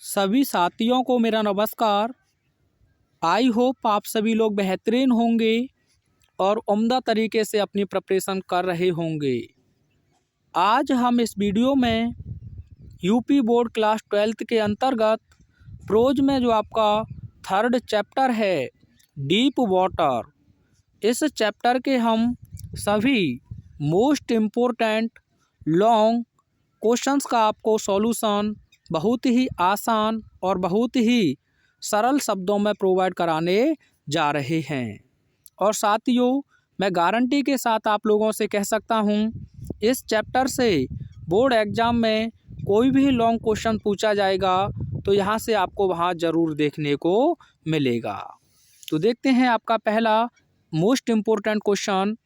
सभी साथियों को मेरा नमस्कार। आई होप आप सभी लोग बेहतरीन होंगे और उम्दा तरीके से अपनी प्रिपरेशन कर रहे होंगे। आज हम इस वीडियो में यूपी बोर्ड क्लास 12th के अंतर्गत प्रोज में जो आपका थर्ड चैप्टर है डीप वाटर, इस चैप्टर के हम सभी मोस्ट इम्पोर्टेंट लॉन्ग क्वेश्चंस का आपको सॉल्यूशन बहुत ही आसान और बहुत ही सरल शब्दों में प्रोवाइड कराने जा रहे हैं। और साथियों, मैं गारंटी के साथ आप लोगों से कह सकता हूं, इस चैप्टर से बोर्ड एग्ज़ाम में कोई भी लॉन्ग क्वेश्चन पूछा जाएगा तो यहां से आपको वहां ज़रूर देखने को मिलेगा। तो देखते हैं आपका पहला most important question.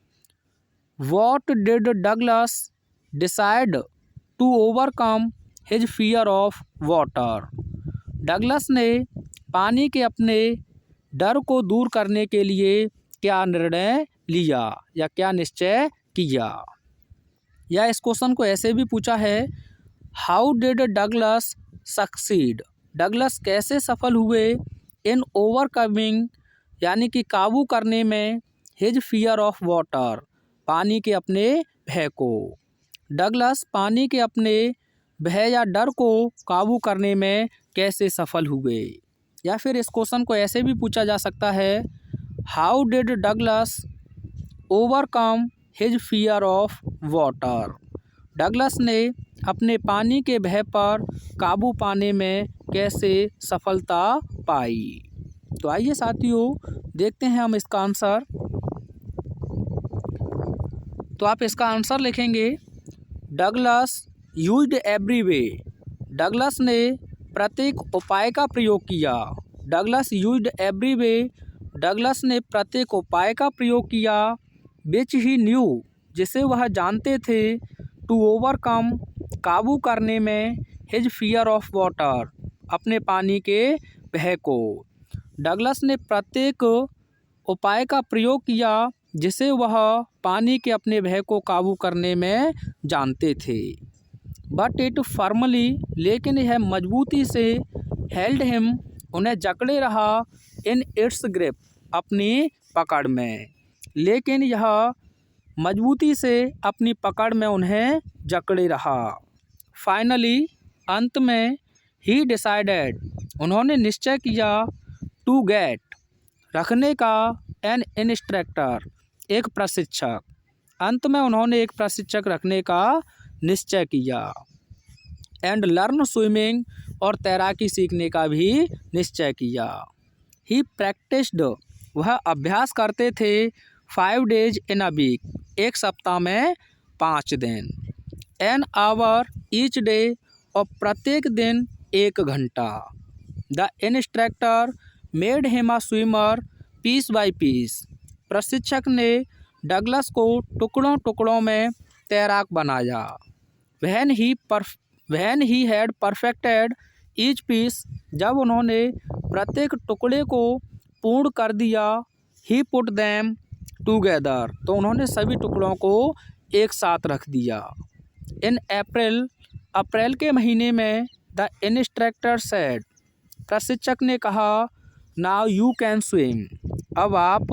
What did Douglas decide to overcome his fear of water? Douglas ने पानी के अपने डर को दूर करने के लिए क्या निर्णय लिया या क्या निश्चय किया? या इस क्वेश्चन को ऐसे भी पूछा है, how did Douglas succeed? Douglas कैसे सफल हुए इन ओवरकमिंग यानी कि काबू करने में हिज फियर ऑफ वाटर, पानी के अपने भय को। डगलस पानी के अपने भय या डर को काबू करने में कैसे सफल हुए? या फिर इस क्वेश्चन को ऐसे भी पूछा जा सकता है, how did Douglas overcome his fear of water? Douglas ने अपने पानी के भय पर काबू पाने में कैसे सफलता पाई? तो आइए साथियों, देखते हैं हम इसका आंसर। तो आप इसका आंसर लिखेंगे, Douglas used every way. Douglas ने प्रत्येक उपाय का प्रयोग किया। Douglas used every way, Douglas ने प्रत्येक उपाय का प्रयोग किया। विच ही न्यू, जिसे वह जानते थे। टू ओवरकम, काबू करने में। हिज फियर ऑफ वाटर, अपने पानी के भय को। डगलस ने प्रत्येक उपाय का प्रयोग किया जिसे वह पानी के अपने भय को काबू करने में जानते थे। बट इट फर्मली, लेकिन यह मजबूती से। हेल्ड हिम, उन्हें जकड़े रहा। इन इट्स ग्रिप, अपनी पकड़ में। लेकिन यह मजबूती से अपनी पकड़ में उन्हें जकड़े रहा। फाइनली, अंत में। ही डिसाइडेड, उन्होंने निश्चय किया। टू गेट, रखने का। एन इंस्ट्रक्टर, एक प्रशिक्षक। अंत में उन्होंने एक प्रशिक्षक रखने का निश्चय किया। एंड लर्न स्विमिंग, और तैराकी सीखने का भी निश्चय किया। ही प्रैक्टिस्ड, वह अभ्यास करते थे। 5 days इन अ वीक, एक सप्ताह में 5 दिन। एन आवर ईच डे, और प्रत्येक दिन 1 घंटा। The instructor made him a swimmer piece by piece, प्रशिक्षक ने डगलस को टुकड़ों टुकड़ों में तैराक बनाया। When he had perfected each piece, जब उन्होंने प्रत्येक टुकड़े को पूर्ण कर दिया। ही पुट दैम टूगेदर, तो उन्होंने सभी टुकड़ों को एक साथ रख दिया। इन अप्रैल, अप्रैल के महीने में। द इंस्ट्रक्टर सेड, प्रशिक्षक ने कहा। नाउ यू कैन स्विम, अब आप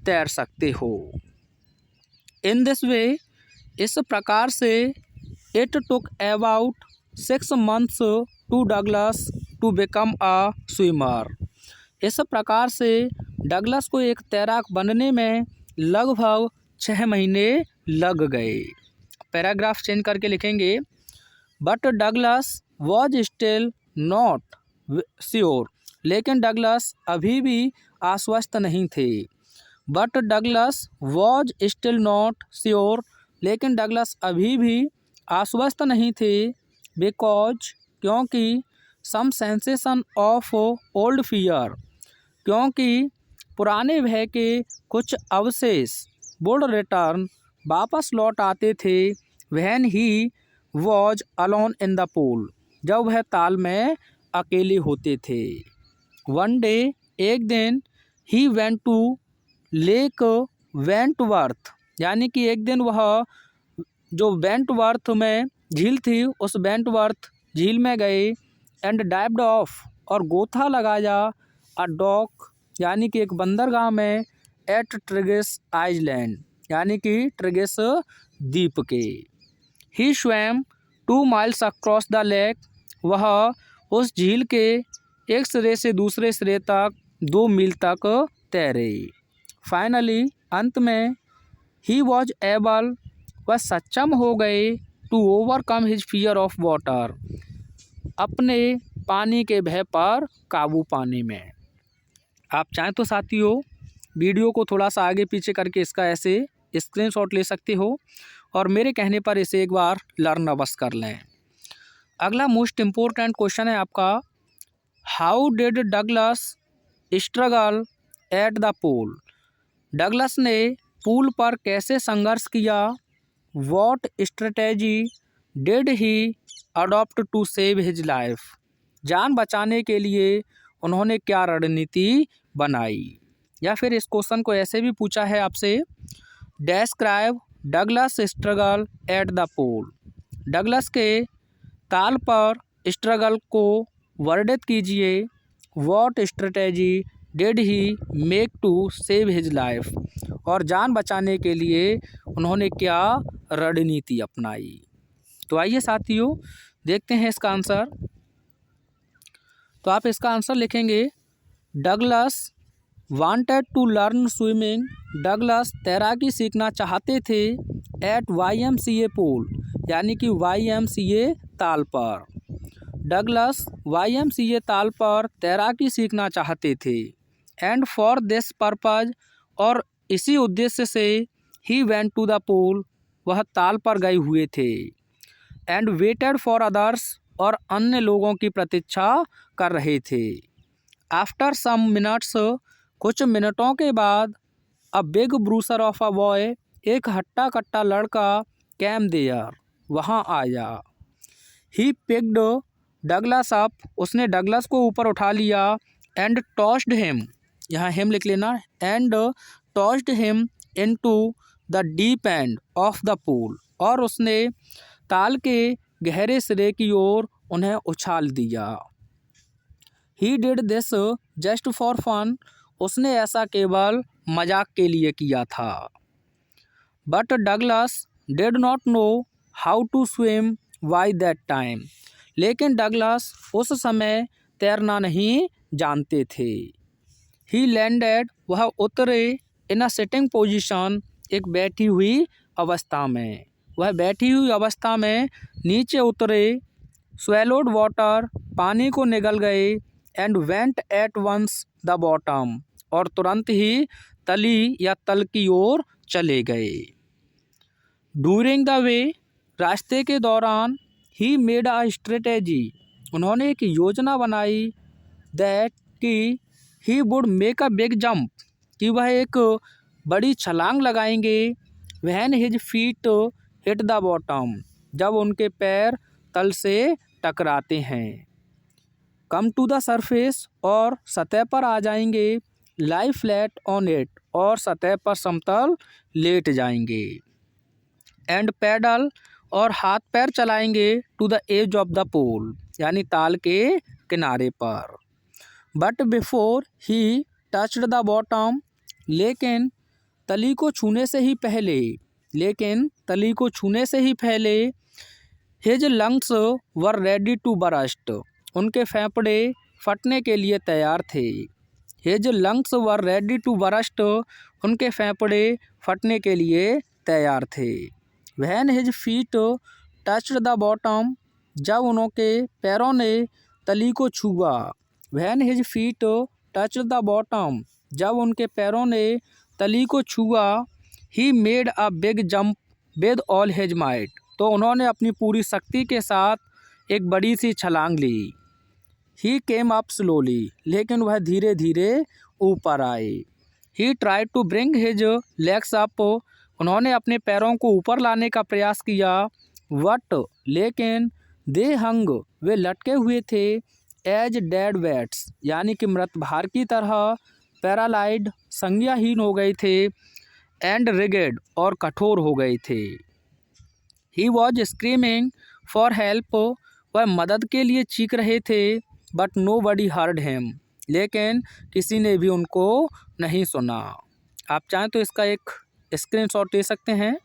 तैर सकते हो। इन दिस वे, इस प्रकार से। It took about 6 months to Douglas to become a swimmer, इस प्रकार से डगलस को एक तैराक बनने में लगभग 6 महीने लग गए। पैराग्राफ चेंज करके लिखेंगे, but Douglas was still not sure, लेकिन डगलस अभी भी आश्वस्त नहीं थे। But Douglas was still not sure, लेकिन डगलस अभी भी आश्वस्त नहीं थे। बिकॉज, क्योंकि। सम सेंसेशन ऑफ ओल्ड फियर, क्योंकि पुराने भय के कुछ अवशेष। वुड रिटर्न, वापस लौट आते थे। When he was alone in the pool, जब वह ताल में अकेले होते थे। वन डे, एक दिन। He went to Lake Wentworth, यानी कि एक दिन वह जो वेंटवर्थ में झील थी, उस वेंटवर्थ झील में गए। एंड डाइव्ड ऑफ और गोथा लगाया अ डॉक यानी कि एक बंदरगाह में एट ट्रिगिस आइलैंड यानी कि ट्रिगिस द्वीप के। He swam 2 miles across the lake वह उस झील के एक सिरे से दूसरे सिरे तक 2 मील तक तैरे। फाइनली अंत में ही वॉज एबल वह सक्षम हो गए to overcome his fear of water अपने पानी के भय पर काबू पाने में। आप चाहें तो साथियों वीडियो को थोड़ा सा आगे पीछे करके इसका ऐसे स्क्रीनशॉट ले सकते हो और मेरे कहने पर इसे एक बार लर्न अवश्य कर लें। अगला मोस्ट इम्पोर्टेंट क्वेश्चन है आपका, how did Douglas struggle at the pole. Douglas ने पूल पर कैसे संघर्ष किया। What strategy did he adopt to save his life. जान बचाने के लिए उन्होंने क्या रणनीति बनाई। या फिर इस क्वेश्चन को ऐसे भी पूछा है आपसे, describe Douglas struggle at the pole. Douglas के ताल पर स्ट्रगल को वर्णित कीजिए। What strategy did he make to save his life. और जान बचाने के लिए उन्होंने क्या रणनीति अपनाई। तो आइए साथियों देखते हैं इसका आंसर। तो आप इसका आंसर लिखेंगे, Douglas wanted to learn swimming. Douglas तैराकी सीखना चाहते थे एट YMCA पोल यानी कि YMCA ताल पर। डगलस YMCA ताल पर तैराकी सीखना चाहते थे। एंड फॉर दिस पर्पज और इसी उद्देश्य से ही वेंट टू द पोल वह ताल पर गए हुए थे। एंड वेटेड फॉर अदर्स और अन्य लोगों की प्रतीक्षा कर रहे थे। आफ्टर सम मिनट्स कुछ मिनटों के बाद a big bruiser of a boy एक हट्टा कट्टा लड़का कैम देयर वहाँ आया। ही पिक्ड डगलस अप उसने डगलस को ऊपर उठा लिया। एंड टॉस्ड हिम यहाँ हिम लिख लेना। And tossed him into the deep end of the pool और उसने ताल के गहरे सिरे की ओर उन्हें उछाल दिया। He did this just for fun उसने ऐसा केवल मजाक के लिए किया था। But Douglas did not know how to swim by that time लेकिन डगलस उस समय तैरना नहीं जानते थे। ही लैंडेड वह उतरे इन अ सिटिंग पोजीशन एक बैठी हुई अवस्था में। वह बैठी हुई अवस्था में नीचे उतरे। स्वेलोड वाटर पानी को निगल गए। And went at once the bottom और तुरंत ही तली या तल की ओर चले गए। ड्यूरिंग द वे रास्ते के दौरान ही मेड अ स्ट्रेटेजी उन्होंने एक योजना बनाई। दैट कि he would make a big jump कि वह एक बड़ी छलांग लगाएंगे। When his feet hit the bottom जब उनके पैर तल से टकराते हैं। कम टू द सरफेस और सतह पर आ जाएंगे। लाई फ्लैट ऑन इट और सतह पर समतल लेट जाएंगे। एंड पैडल और हाथ पैर चलाएंगे to the edge of the pool यानी ताल के किनारे पर। But before he touched the bottom लेकिन तली को छूने से ही पहले his lungs were ready to burst उनके फेफड़े फटने के लिए तैयार थे। His lungs were ready to burst उनके फेफड़े फटने के लिए तैयार थे। When his feet touched the bottom जब उनके पैरों ने तली को छुआ। When his feet touched the bottom जब उनके पैरों ने तली को छुआ। He made a big jump with all his might तो उन्होंने अपनी पूरी शक्ति के साथ एक बड़ी सी छलांग ली। ही केम अप स्लोली लेकिन वह धीरे धीरे ऊपर आए। He tried to bring his legs up उन्होंने अपने पैरों को ऊपर लाने का प्रयास किया। वट लेकिन दे हंग वे लटके हुए थे। एज डेड वेट्स यानी कि मृत भार की तरह। पैरालाइड संज्ञाहीन हो गए थे। एंड रिगिड और कठोर हो गए थे। He was screaming for help वह मदद के लिए चीख रहे थे, बट नोबडी हर्ड हिम, लेकिन किसी ने भी उनको नहीं सुना। आप चाहें तो इसका एक स्क्रीनशॉट ले सकते हैं।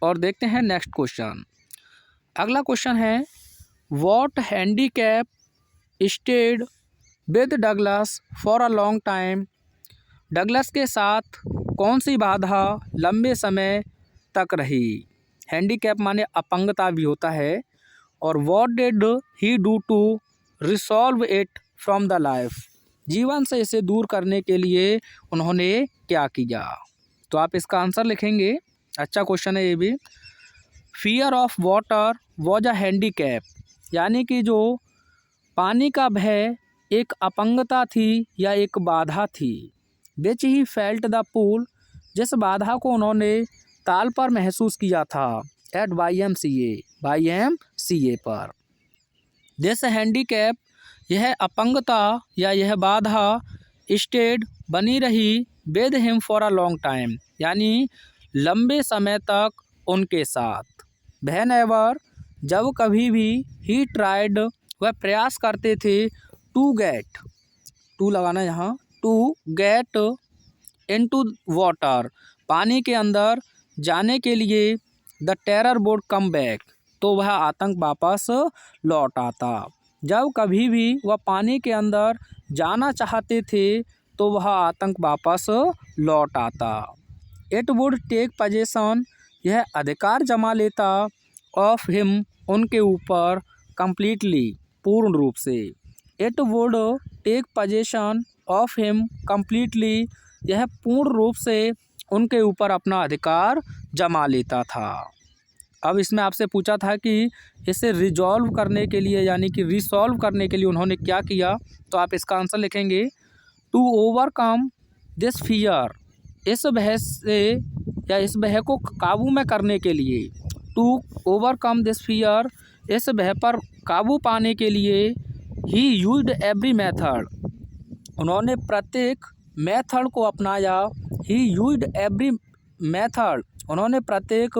और देखते हैं नेक्स्ट क्वेश्चन। अगला क्वेश्चन है, what handicap stayed with Douglas for a long time. Douglas के साथ कौन सी बाधा लंबे समय तक रही। हैंडीकैप माने अपंगता भी होता है। और what did he do to resolve it from the life, जीवन से इसे दूर करने के लिए उन्होंने क्या किया। तो आप इसका आंसर लिखेंगे। अच्छा क्वेश्चन है ये भी। Fear of water was a handicap, यानी कि जो पानी का भय एक अपंगता थी या एक बाधा थी। विच ही फेल्ट द पुल, जिस बाधा को उन्होंने ताल पर महसूस किया था। एट YMCA पर। दिस हैंडीकैप, यह अपंगता या यह बाधा, स्टेड बनी रही, with him for a long time, यानी लंबे समय तक उनके साथ। व्हेन एवर, जब कभी भी, ही ट्राइड, वह प्रयास करते थे, टू गेट, टू लगाना यहाँ, टू गेट इनटू वाटर, पानी के अंदर जाने के लिए। The terror would come back, तो वह आतंक वापस लौट आता। जब कभी भी वह पानी के अंदर जाना चाहते थे तो वह आतंक वापस लौट आता। इट वुड टेक पोजेशन, यह अधिकार जमा लेता, ऑफ हिम, उनके ऊपर, कंप्लीटली, पूर्ण रूप से। It would take possession of him completely, यह पूर्ण रूप से उनके ऊपर अपना अधिकार जमा लेता था। अब इसमें आपसे पूछा था कि इसे रिजॉल्व करने के लिए यानी कि रिसॉल्व करने के लिए उन्होंने क्या किया। तो आप इसका आंसर लिखेंगे, टू ओवरकम दिस फियर, इस भय से या इस भय को काबू में करने के लिए। टू ओवरकम दिस फियर, इस भय पर काबू पाने के लिए। ही यूज्ड एवरी मेथड, उन्होंने प्रत्येक मेथड को अपनाया। ही यूज्ड एवरी मेथड, उन्होंने प्रत्येक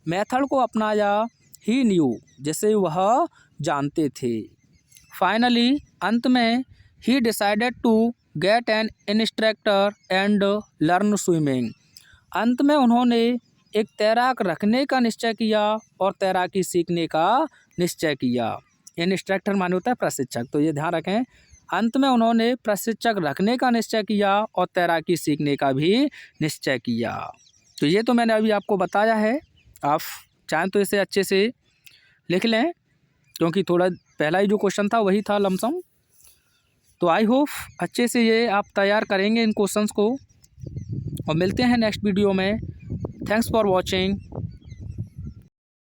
मेथड को अपनाया। ही न्यू, जिसे वह जानते थे। फाइनली, अंत में, he decided to get an instructor and learn swimming, अंत में उन्होंने एक तैराक रखने का निश्चय किया और तैराकी सीखने का निश्चय किया। इंस्ट्रक्टर माने होता है प्रशिक्षक, तो ये ध्यान रखें। अंत में उन्होंने प्रशिक्षक रखने का निश्चय किया और तैराकी सीखने का भी निश्चय किया। तो ये तो मैंने अभी आपको बताया है। आप चाहें तो इसे अच्छे से लिख लें, क्योंकि थोड़ा पहला ही जो क्वेश्चन था वही था लमसम। तो आई होप अच्छे से ये आप तैयार करेंगे इन क्वेश्चंस को, और मिलते हैं नेक्स्ट वीडियो में। Thanks for watching.